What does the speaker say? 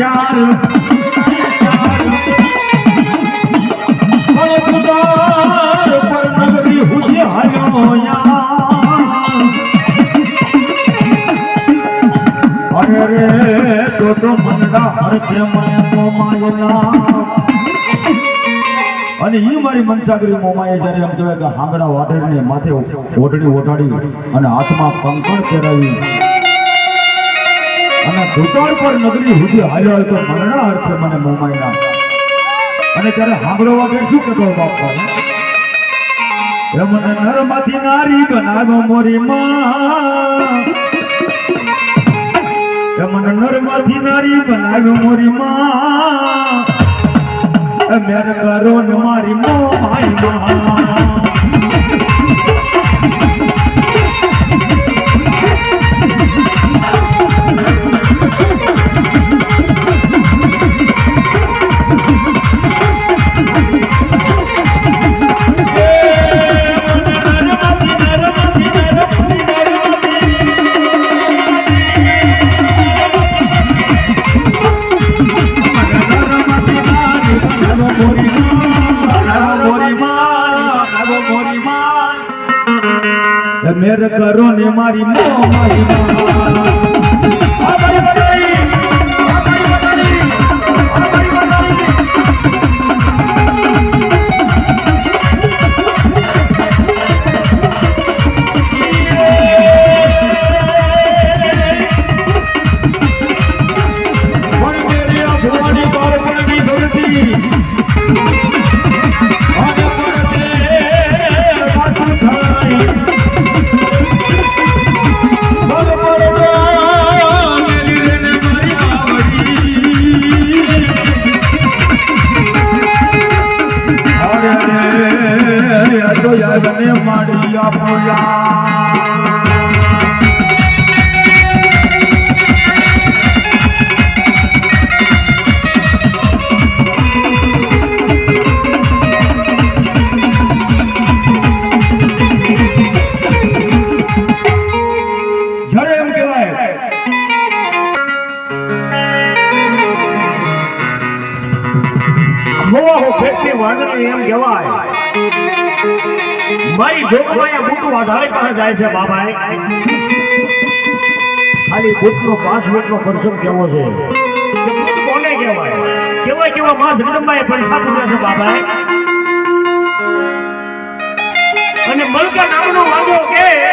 ચાર નગરી હુજે હાલ્યો અરે રે તો મનડા હરખે મને મોમાયલા અને ઈ મારી મનસાગરી મોમાએ જ્યારે એમ કહેવાય કે હાંગડા વાઢેને માથે ઓઢડી ઓઢાડી અને હાથમાં કંકણ પહેરાવી અને દુકાળ પર નગરી સુધી હાલ્યો હોય તો મનડા અર્થે મને મોમાયના અને ત્યારે હાંગડો વાગે શું કહેતો બાપા એ મને નરમાંથી નારી બનાવ્યો મોરી માં એ મને નરમાંથી નારી બનાવ્યો મોરી માં મેર કરો ને મારી મોમાયના મેર કરો ને મારી મોમાયના માડિયા બોલા જ્યારે એમ કહેવાય હોવા હો પેટની વાંદરી એમ કહેવાય મારી જોગમાયા બુટુ આધારે પાસે જાય છે બાબા ખાલી બુટનો પાસવર્ડનો ખર્ચો કેવો છે કોને કહેવાય કેવા માં જગદંબાએ પૈસા પૂર્યા છે બાબા અને મલકા નામનો વાંધો કે